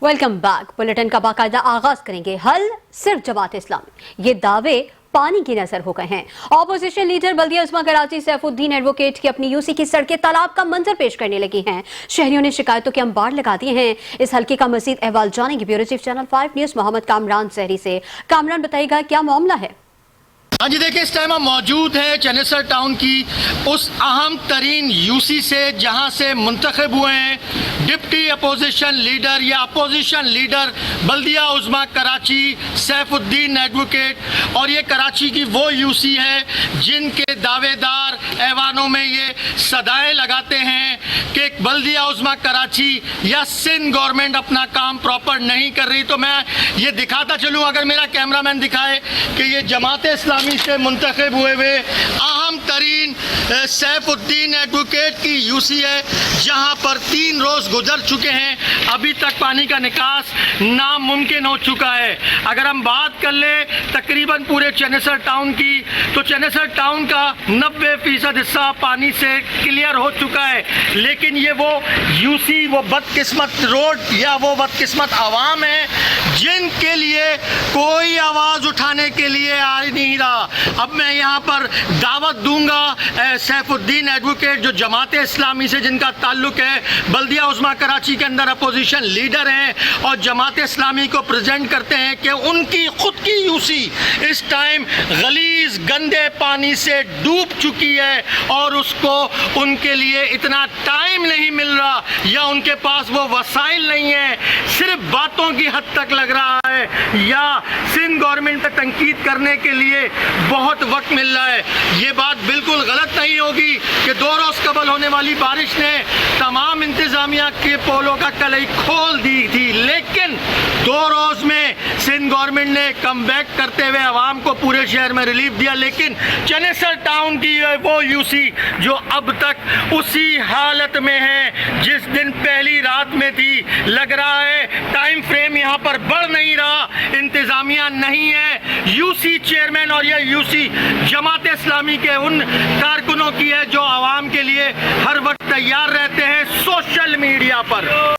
Welcome back. Bulletin का बाकायदा आगाज करेंगे। हल सिर्फ जमात इस्लामी, ये दावे पानी की नजर हो गए हैं। ऑपोजिशन लीडर बल्दिया उस्मा कराची सैफुद्दीन एडवोकेट की अपनी यूसी की सड़कें तालाब का मंजर पेश करने लगी हैं। शहरियों ने शिकायतों के अंबार लगा दिए हैं। इस हल्के का मजीद अहवाल जानेंगे bureau chief channel 5 news Mohammad Kamran Sehri से। कामरान, बताइएगा क्या मामला है? हाँ जी, देखिए इस टाइम हम मौजूद है चनेसर टाउन की उस अहम तरीन यूसी से जहाँ से मुंतखब हुए हैं डिप्टी अपोजिशन लीडर या अपोजिशन लीडर बल्दिया उस्मा कराची सैफुद्दीन एडवोकेट। और ये कराची की वो यूसी है जिनके दावेदार ऐवानों में ये सदाएं लगाते हैं कि बल्दिया उस्मा कराची या सिंध गवर्नमेंट अपना काम प्रॉपर नहीं कर रही। तो मैं ये दिखाता चलूँ, अगर मेरा कैमरामैन दिखाए, कि ये जमात इस्लामी से मुंतखब हुए अहम तरीन सैफुद्दीन एडवोकेट की यूसी है, जहां पर 3 रोज गुजर चुके हैं, अभी तक पानी का निकास नामुमकिन हो चुका है। अगर हम बात कर ले तकरीबन पूरे चनेसर टाउन की, तो चनेसर टाउन का 90% हिस्सा पानी से क्लियर हो चुका है। लेकिन ये वो यूसी, वो बदकिस्मत रोड या वो बदकिस्मत आवाम है जिनके लिए कोई आवाज़ उठाने के लिए आ नहीं रहा। अब मैं यहाँ पर दावत दूंगा सैफुद्दीन एडवोकेट, जो जमात इस्लामी से जिनका ताल्लुक है, बल्दिया उस्मा कराची के अंदर अपोजिशन लीडर हैं और जमात इस्लामी को प्रेजेंट करते हैं कि उनकी खुद की यूसी इस टाइम गलीज गंदे पानी से डूब चुकी है और उसको उनके लिए इतना टाइम नहीं मिल रहा या उनके पास वो वसाइल नहीं है। सिर्फ बातों की हद तक लग रहा है या सिंध गवर्नमेंट पर तनकीद करने के लिए बहुत वक्त मिल रहा है। ये बात बिल्कुल गलत नहीं होगी कि 2 रोज कबल होने वाली बारिश ने तमाम इंतजामिया के पोलों का कलई खोल दी थी, लेकिन 2 रोज में सिंध गवर्नमेंट ने कम बैक करते हुए आवाम को पूरे शहर में रिलीफ दिया। लेकिन चनेसर टाउन की वो यूसी जो अब तक उसी हालत में है जिस दिन पहली रात में थी। लग रहा है टाइम फ्रेम यहाँ पर बढ़ नहीं रहा, इंतजामिया नहीं है। यूसी चेयरमैन और यह यूसी जमात इस्लामी के उन कारकुनों की है जो आवाम के लिए हर वक्त तैयार रहते हैं सोशल मीडिया पर।